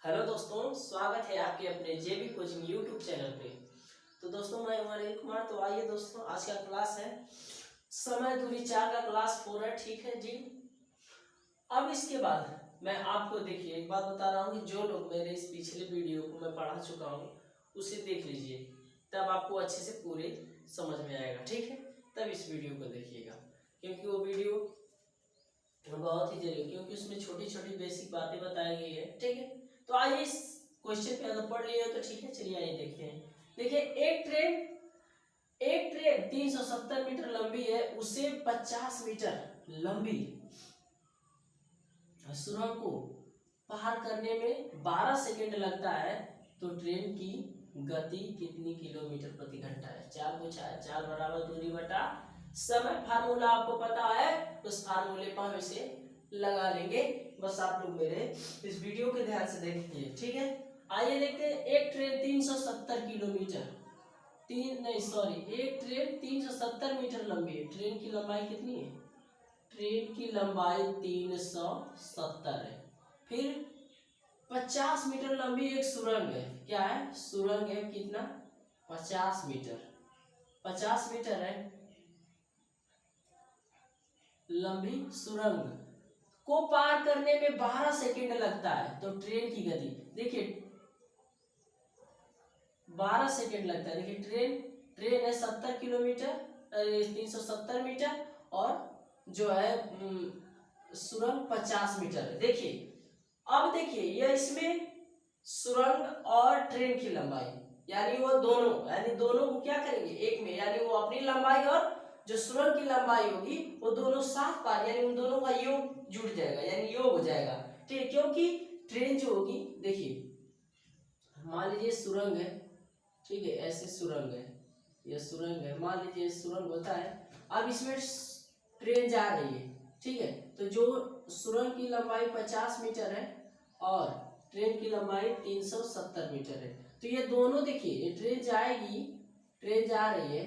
Hello दोस्तों, स्वागत है आपके अपने जेबी कोचिंग यूट्यूब चैनल पे। तो दोस्तों मैं हूं अनिल कुमार। तो आइए दोस्तों, आज का क्लास है समय दूरी 4 का क्लास 4 है। ठीक है जी। अब इसके बाद मैं आपको देखिए एक बात बता रहा हूँ कि जो लोग मेरे इस पिछले वीडियो को मैं पढ़ा चुका हूँ उसे देख लीजिए, तब आपको अच्छे से पूरे समझ में आएगा। ठीक है, तब इस वीडियो को देखिएगा, क्योंकि वो वीडियो बहुत ही जरूरी, क्योंकि उसमें छोटी छोटी बेसिक बातें बताई गई है। ठीक है, तो आइए इस क्वेश्चन पे अगर पढ़ लिए हो तो ठीक है, चलिए आइए देखते हैं। देखिए, एक ट्रेन 370 मीटर लंबी है, उसे 50 मीटर लंबी सुरंग को पार करने में 12 सेकेंड लगता है, तो ट्रेन की गति कितनी किलोमीटर प्रति घंटा है। 4 पूछा है। 4 बराबर दूरी बटा समय। फार्मूला आपको पता है, उस फार्मूले पर हम इसे लगा लेंगे। बस आप लोग मेरे इस वीडियो के ध्यान से देखिए। ठीक है, आइए देखते हैं। एक ट्रेन 370 किलोमीटर एक ट्रेन 370 मीटर लंबी है। ट्रेन की लंबाई कितनी है? ट्रेन की लंबाई 370 है। फिर 50 मीटर लंबी एक सुरंग है। क्या है? सुरंग है। कितना? 50 मीटर। 50 मीटर है लंबी सुरंग को पार करने में 12 सेकेंड लगता है, तो ट्रेन की गति देखिए 12 सेकेंड लगता है। देखिए ट्रेन है 70 किलोमीटर 370 मीटर, और जो है सुरंग 50 मीटर है। देखिए, अब देखिए यह इसमें सुरंग और ट्रेन की लंबाई, यानी दोनों को क्या करेंगे एक में, यानी वो अपनी लंबाई और जो सुरंग की लंबाई होगी वो दोनों साथ पार, यानी उन दोनों का योग जुड़ जाएगा, यानी योग हो जाएगा। ठीक है, क्योंकि ट्रेन जो होगी, देखिए मान लीजिए सुरंग है। ठीक है, ऐसे सुरंग है, यह सुरंग है। मान लीजिए सुरंग होता है, अब इसमें ट्रेन जा रही है। ठीक है, तो जो सुरंग की लंबाई 50 मीटर है और ट्रेन की लंबाई 370 मीटर है, तो ये दोनों देखिए, ये ट्रेन जाएगी, ट्रेन जा रही है,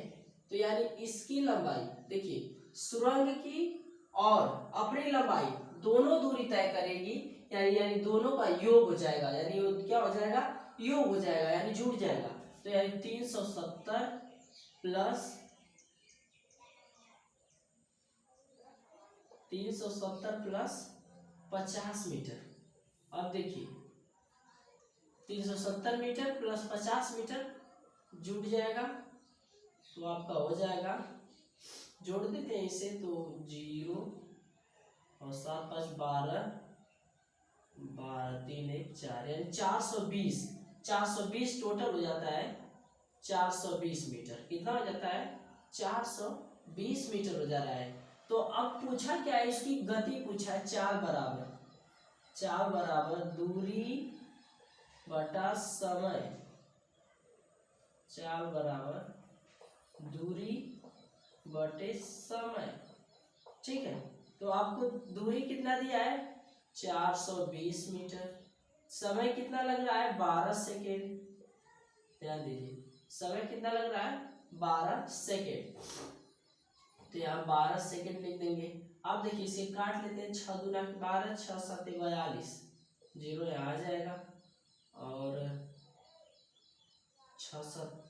तो यानी इसकी लंबाई देखिए सुरंग की और अपनी लंबाई दोनों दूरी तय करेगी, यानी दोनों का योग हो जाएगा, यानी वो क्या हो जाएगा? योग हो जाएगा, यानी जुड़ जाएगा। तो यानी 370 प्लस 50 मीटर। अब देखिए 370 मीटर प्लस 50 मीटर जुड़ जाएगा, तो आपका हो जाएगा, जोड़ देते हैं इसे, तो 0 और 7 5 12 12 3 1 4, यानी 420 टोटल हो जाता है। 420 मीटर कितना हो जाता है? 420 मीटर हो जा रहा है। तो अब पूछा क्या है? इसकी गति पूछा है। 4 बराबर दूरी बटा समय। 4 बराबर दूरी बटे समय। ठीक है, तो आपको दूरी कितना दिया है? 420 मीटर। समय कितना लग रहा है? 12 सेकेंड। ध्यान दीजिए, समय कितना लग रहा है? 12 सेकेंड। तो यहाँ 12 सेकेंड लिख देंगे। अब देखिए इसे काट लेते हैं। 6 दूना 12, 6 7 42, 0 यहाँ आ जाएगा, और 6 7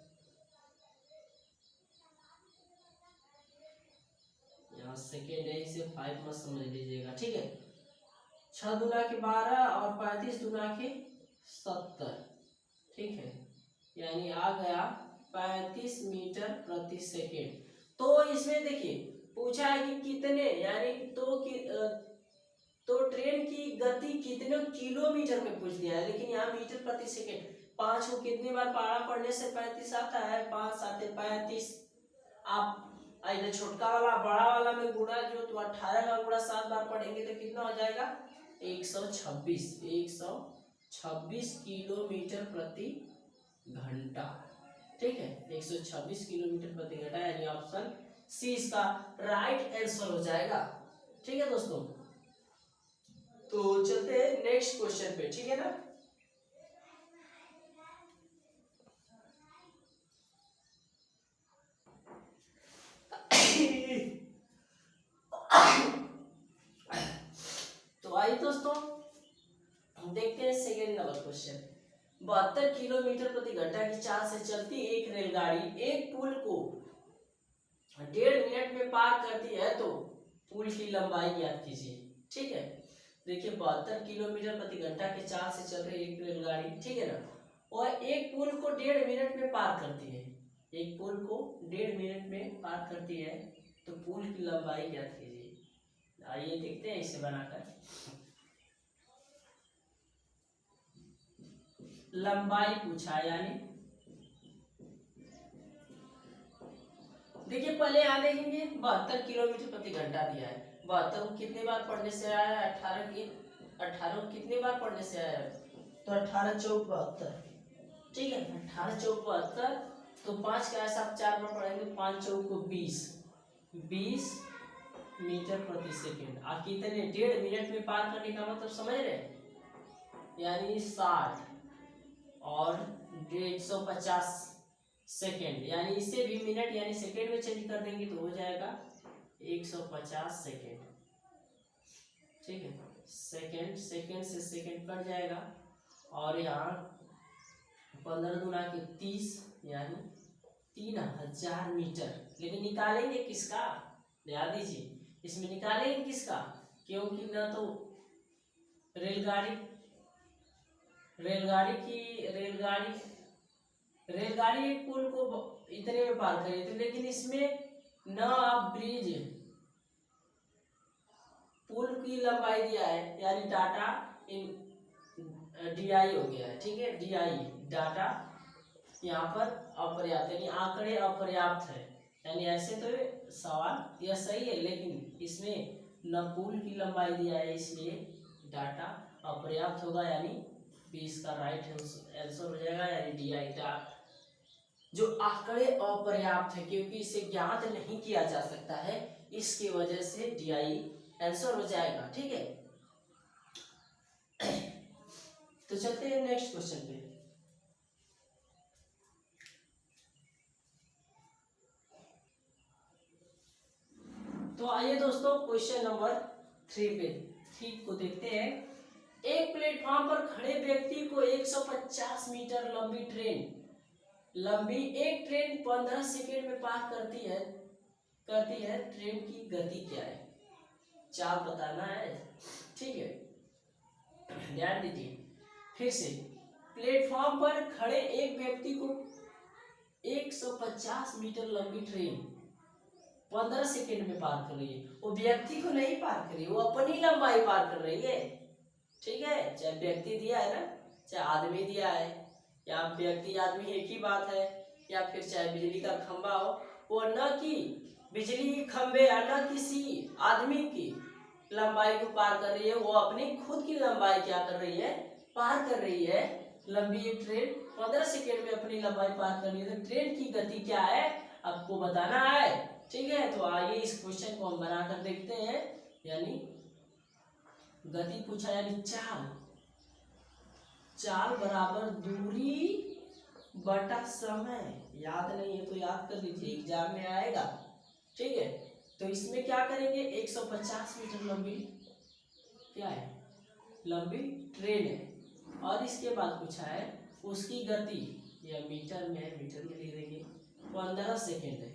यहाँ सेकेंड है, इसे 5 मत समझ लीजिएगा। ठीक है, 6 दूना 12 और 35 दूना 70। ठीक है, यानी आ गया 35 मीटर प्रति सेकेंड। तो इसमें देखिए पूछा है कि कितने, यानी तो ट्रेन की गति कितने किलोमीटर में पूछ दिया है, लेकिन यहाँ मीटर प्रति सेकेंड। 5 को कितनी बार पारा पढ़ने से 35 आता है? 5 7 35। आप इधर छोटका वाला बड़ा वाला में गुणा, जो तो 18 का गुणा 7 बार पढ़ेंगे तो कितना हो जाएगा? 126 किलोमीटर प्रति घंटा। ठीक है, 126 किलोमीटर प्रति घंटा, यानी ऑप्शन सी इसका राइट आंसर हो जाएगा। ठीक है दोस्तों, तो चलते हैं नेक्स्ट क्वेश्चन पे। ठीक है ना? तो आइए दोस्तों देखते हैं सेकेंड नंबर क्वेश्चन। 72 किलोमीटर प्रति घंटा की चाल से चलती एक रेलगाड़ी एक पुल को 1.5 मिनट में पार करती है तो पुल की लंबाई ज्ञात कीजिए। ठीक है, देखिए 72 किलोमीटर प्रति घंटा की चाल से चल रही एक रेलगाड़ी, ठीक है ना, और एक पुल को 1.5 मिनट में पार करती है, एक पुल को 1.5 मिनट में पार करती है तो पुल की लंबाई ज्ञात कीजिए। आइए देखते हैं इसे बनाकर। लंबाई पूछा है, यानी देखिए पहले यहाँ देखेंगे 72 किलोमीटर प्रति घंटा दिया है। 72 को कितने बार पढ़ने से आया है? 18 को कितने बार पढ़ने से आया है? तो 18 चौक 72, ठीक है, 18 चौक 72, तो 5 का ऐसा आप 4 बार पढ़ेंगे, 5 चौक को 20 मीटर प्रति सेकेंड। आप कितने 1.5 मिनट में पार करने का मतलब समझ रहे हैं, यानी 60 और 150 सेकेंड, यानी इसे भी मिनट यानी सेकेंड में चेंज कर देंगे तो हो जाएगा 150 सेकेंड। ठीक है, सेकेंड से सेकेंड कट जाएगा और यहाँ 15 दूना के 30 यानी 3000 मीटर। लेकिन निकालेंगे किसका, ध्यान दीजिए, इसमें निकालेंगे किसका, क्योंकि ना तो रेलगाड़ी एक पुल को इतने में पार करी थी, लेकिन इसमें न आप ब्रिज पुल की लंबाई दिया है, यानी डाटा इन DI हो गया है। ठीक है, DI डाटा यहाँ पर अपर्याप्त, यानी आंकड़े अपर्याप्त है, यानी ऐसे तो सवाल यह सही है, लेकिन इसमें न पुल की लंबाई दिया है, इसलिए डाटा अपर्याप्त होगा, यानी 20 का राइट आंसर हो जाएगा, यानी DI डाटा जो आंकड़े अपर्याप्त है, क्योंकि इसे ज्ञात नहीं किया जा सकता है, इसकी वजह से DI आंसर हो जाएगा। ठीक है, तो चलते हैं नेक्स्ट क्वेश्चन पे। तो आइए दोस्तों क्वेश्चन नंबर 3 को देखते हैं। एक प्लेटफॉर्म पर खड़े व्यक्ति को 150 मीटर लंबी एक ट्रेन 15 सेकेंड में पार करती है, ट्रेन की गति क्या है, चाल बताना है। ठीक है, ध्यान दीजिए फिर से, प्लेटफॉर्म पर खड़े एक व्यक्ति को 150 मीटर लंबी ट्रेन 15 सेकेंड में पार कर रही है। वो व्यक्ति को नहीं पार कर रही है, वो अपनी लंबाई पार कर रही है। ठीक है, चाहे व्यक्ति दिया है ना, चाहे आदमी दिया है, या व्यक्ति आदमी एक ही बात है, या फिर चाहे बिजली का खंभा हो, वो न कि बिजली के खंभे या न किसी आदमी की लंबाई को पार कर रही है, वो अपनी खुद की लंबाई क्या कर रही है, पार कर रही है। लंबी एक ट्रेन 15 सेकेंड में अपनी लंबाई पार कर रही है, तो ट्रेन की गति क्या है आपको बताना है। ठीक है, तो आइए इस क्वेश्चन को हम बनाकर देखते हैं। यानी गति पूछा, यानी चाल बराबर दूरी बटा समय। याद नहीं है तो याद कर लीजिए, एग्जाम में आएगा। ठीक है, तो इसमें क्या करेंगे, 150 मीटर लंबी क्या है, लंबी ट्रेन है, और इसके बाद पूछा है उसकी गति, या मीटर में है, मीटर में लिख देंगे, 15 सेकेंड है।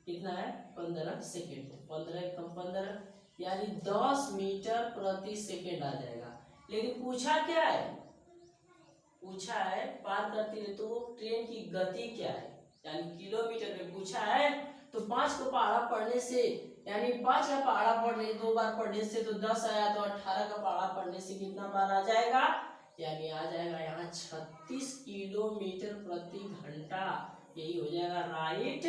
कितना है, 15 सेकेंड, 15 कम 15, यानी 10 मीटर प्रति सेकेंड आ जाएगा। लेकिन पूछा क्या है, पूछा है पार करती है तो ट्रेन की गति क्या है, यानी किलोमीटर में पूछा है। तो 5 को पहाड़ा पढ़ने से, यानी 5 का पहाड़ा पढ़ने 2 बार पढ़ने से तो 10 आया, तो 18 का पहाड़ा पढ़ने से कितना बार आ जाएगा, यानी आ जाएगा यहाँ 36 किलोमीटर प्रति घंटा। यही हो जाएगा राइट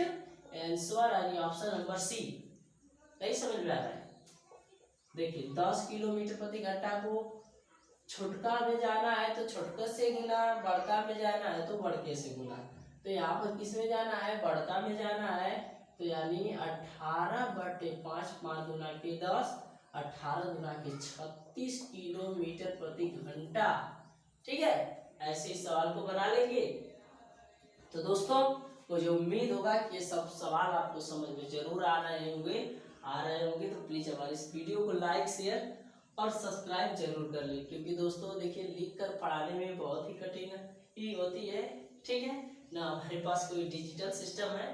आंसर, यानी ऑप्शन नंबर सी। नहीं समझ में आ रहा है, देखिए 10 किलोमीटर प्रति घंटा को छोटका में जाना है तो छोटका से गुना, बड़का में जाना है तो बड़के से गुना। तो यहाँ पर किस में जाना है, बड़का में जाना है, तो यानी 18/5, 5 दूना के 10, 18 दूना के 36 किलोमीटर प्रति घंटा। ठीक है, ऐसे सवाल को बना लेंगे। तो दोस्तों मुझे उम्मीद होगा कि ये सब सवाल आपको समझ में जरूर आ रहे होंगे। तो प्लीज हमारे इस वीडियो को लाइक शेयर और सब्सक्राइब जरूर कर लें, क्योंकि दोस्तों देखिए लिख कर पढ़ाने में बहुत ही कठिन ही होती है। ठीक है ना, हमारे पास कोई डिजिटल सिस्टम है,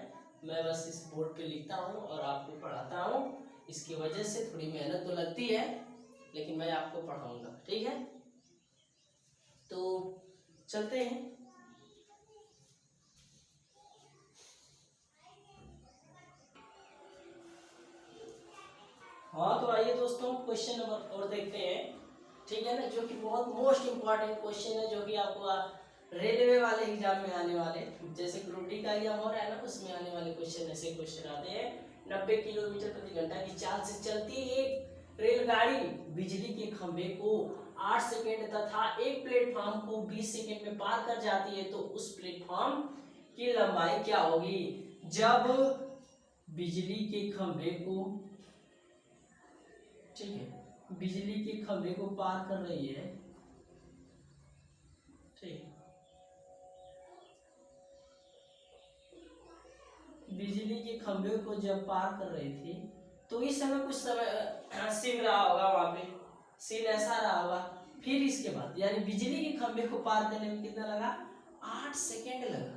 मैं बस इस बोर्ड पे लिखता हूँ और आपको पढ़ाता हूँ। इसकी वजह से थोड़ी मेहनत तो लगती है, लेकिन मैं आपको पढ़ाऊंगा। ठीक है, तो चलते हैं। हाँ तो आइए दोस्तों, क्वेश्चन नंबर और देखते हैं। ठीक है ना, जो कि बहुत मोस्ट इम्पॉर्टेंट क्वेश्चन है, जो कि आपको रेलवे वाले एग्जाम में आने वाले, जैसे ग्रुप डी का एग्जाम हो रहा है ना, उसमें आने वाले क्वेश्चन ऐसे क्वेश्चन आते हैं। 90 किलोमीटर प्रति घंटा की चाल से चलती एक रेलगाड़ी बिजली के खंभे को 8 सेकेंड तथा एक प्लेटफॉर्म को 20 सेकेंड में पार कर जाती है, तो उस प्लेटफॉर्म की लंबाई क्या होगी? जब बिजली के खंभे को, ठीक है, बिजली के खंभे को पार कर रही है, ठीक, बिजली के खंभे को जब पार कर रही थी, तो इस समय कुछ समय सीन रहा होगा, वहां पे सीन ऐसा रहा होगा। फिर इसके बाद यानी बिजली के खंभे को पार करने में कितना लगा? 8 सेकेंड लगा,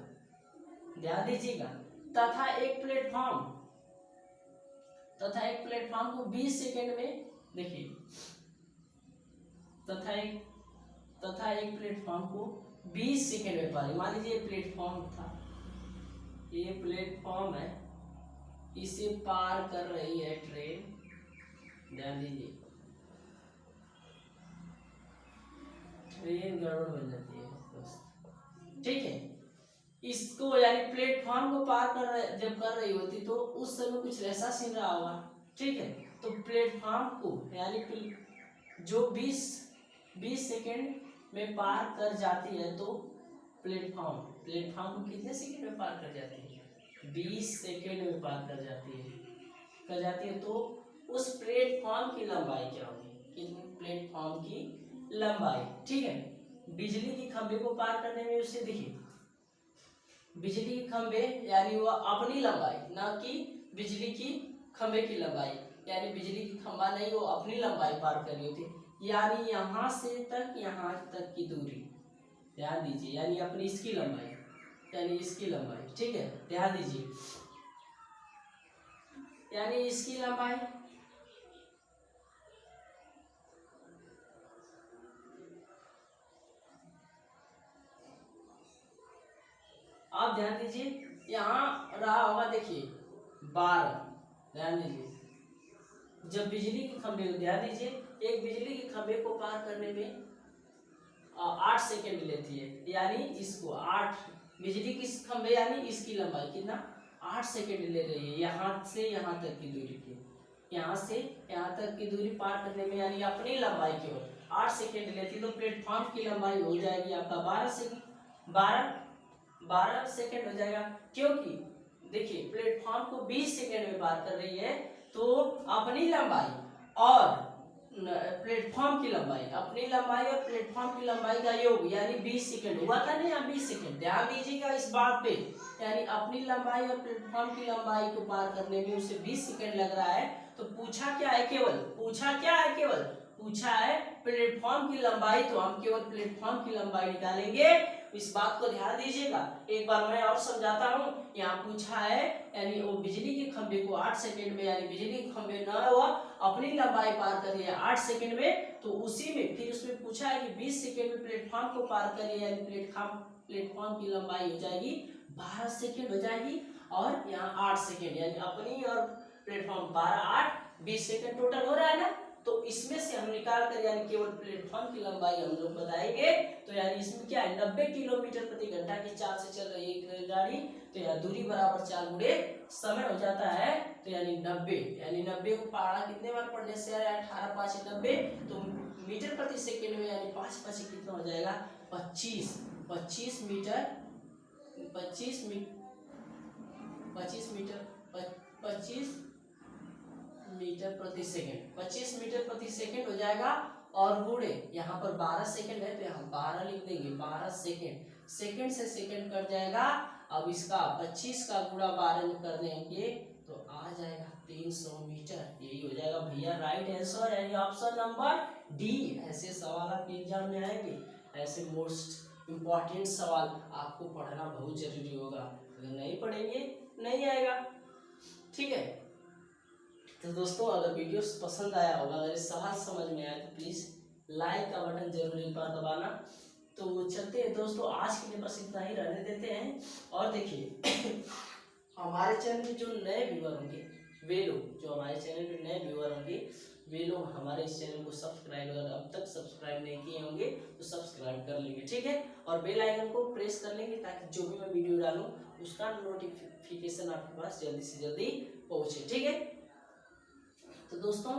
ध्यान दीजिएगा। तथा एक प्लेटफॉर्म को 20 सेकेंड में, देखिए, तथा एक प्लेटफॉर्म को 20 सेकेंड में पार। मान लीजिए प्लेटफॉर्म था, ये प्लेटफॉर्म है, इसे पार कर रही है ट्रेन, ध्यान दीजिए, ट्रेन गड़बड़ बन जाती है दोस्त। ठीक है, इसको यानी प्लेटफॉर्म को पार जब कर रही होती, तो उस समय कुछ ऐसा सीन रहा होगा। ठीक है, तो प्लेटफॉर्म को यानी जो 20 सेकेंड में पार कर जाती है, तो प्लेटफॉर्म को कितने सेकेंड में पार कर जाती है? 20 सेकेंड में पार कर जाती है। तो उस प्लेटफॉर्म की लंबाई क्या होगी? प्लेटफॉर्म की लंबाई, ठीक है, बिजली के खंभे को पार करने में उससे, देखिए, बिजली के खंभे यानी वो अपनी लंबाई, ना कि बिजली की खंभे की लंबाई, यानी बिजली की खंभा नहीं, वो अपनी लंबाई पार कर रही होती, यानी यहाँ से तक यहाँ तक की दूरी, ध्यान दीजिए, यानी अपनी इसकी लंबाई, यानी इसकी लंबाई। ठीक है, ध्यान दीजिए, यानी इसकी लंबाई, आप ध्यान दीजिए, यहाँ रहा होगा, देखिए 12, ध्यान दीजिए, जब बिजली के खंभे, ध्यान दीजिए, एक बिजली के खंभे को पार करने में 8 सेकेंड लेती है, यानी इसको 8, बिजली की खंभे यानी इसकी लंबाई कितना? 8 सेकेंड ले रही है, यहाँ से यहाँ तक की दूरी की, यहाँ से यहाँ तक की दूरी पार करने में, यानी अपनी लंबाई केवल 8 सेकेंड लेती है, तो प्लेटफॉर्म की लंबाई हो जाएगी आपका 12 सेकेंड हो जाएगा, क्योंकि देखिए प्लेटफॉर्म को 20 सेकेंड में पार कर रही है, तो अपनी लंबाई और प्लेटफॉर्म की लंबाई, अपनी लंबाई और प्लेटफॉर्म की लंबाई का योग, यानी 20 सेकेंड हुआ था ना, 20 सेकेंड, ध्यान दीजिएगा इस बात पे, यानी अपनी लंबाई और प्लेटफॉर्म की लंबाई को पार करने में उसे 20 सेकेंड लग रहा है। तो पूछा क्या है? केवल पूछा है प्लेटफॉर्म की लंबाई, तो हम केवल प्लेटफॉर्म की लंबाई निकालेंगे। इस बात को ध्यान दीजिएगा, एक बार मैं और समझाता हूँ। यहाँ पूछा है यानी वो बिजली के खंभे को 8 सेकेंड में, यानी बिजली के खंभे न हुआ अपनी लंबाई पार कर रही है 8 सेकेंड में, तो उसी में फिर उसमें पूछा है कि 20 सेकेंड में प्लेटफॉर्म को पार करिए, यानी प्लेटफॉर्म की लंबाई हो जाएगी 12 सेकेंड हो जाएगी, और यहाँ 8 सेकेंड, यानी अपनी और प्लेटफॉर्म 12, 8, 20 सेकेंड टोटल हो रहा है ना। तो इसमें से हम निकाल कर यानी केवल प्लेटफॉर्म की लंबाई हम लोग बताएंगे। तो यानी इसमें क्या है? 90 किलोमीटर प्रति घंटा की चाल से चल रही है एक रेलगाड़ी, तो यहाँ दूरी बराबर चाल गुणे समय हो जाता है, तो यानी 90, यानी 90 को पहाड़ा कितने बार पढ़ने से 18 5 90, तो मीटर प्रति सेकेंड में यानी 5 5 कितना हो जाएगा? 25 मीटर 25 मीटर प्रति सेकंड, 25 मीटर प्रति सेकंड हो जाएगा, और गुणे यहाँ पर 12 सेकंड है, तो यहाँ 12 लिख देंगे, 12 सेकंड से सेकंड कट जाएगा। अब इसका 25 का गुणा 12 में कर देंगे, तो आ जाएगा 300 मीटर। यही हो जाएगा भैया राइट आंसर, यानी ऑप्शन नंबर डी। ऐसे सवाल आपके एग्जाम में आएंगे, ऐसे मोस्ट इम्पॉर्टेंट सवाल आपको पढ़ना बहुत जरूरी होगा। अगर नहीं पढ़ेंगे नहीं आएगा, ठीक है। तो दोस्तों अगर वीडियो पसंद आया होगा, अगर सवाल समझ में आया तो प्लीज़ लाइक का बटन जरूर एक बार दबाना। तो चलते हैं दोस्तों, आज के लिए बस इतना ही रहने देते हैं। और देखिए हमारे चैनल पे जो नए व्यूअर होंगे, वे लोग जो हमारे चैनल पे नए व्यूअर होंगे, वे लोग हमारे इस चैनल को सब्सक्राइब, अगर अब तक सब्सक्राइब नहीं किए होंगे तो सब्सक्राइब कर लेंगे, ठीक है। और बेल आइकन को प्रेस कर लेंगे ताकि जो भी मैं वीडियो डालूं उसका नोटिफिकेशन आपके पास जल्दी से जल्दी पहुंचे, ठीक है। तो दोस्तों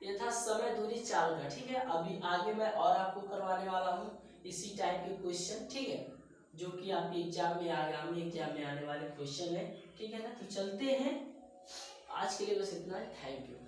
ये था समय दूरी चाल का, ठीक है। अभी आगे मैं और आपको करवाने वाला हूँ इसी टाइप के क्वेश्चन, ठीक है, जो कि आपके एग्जाम में आगामी एग्जाम में आने वाले क्वेश्चन है, ठीक है ना। तो चलते हैं, आज के लिए बस इतना है। Thank you.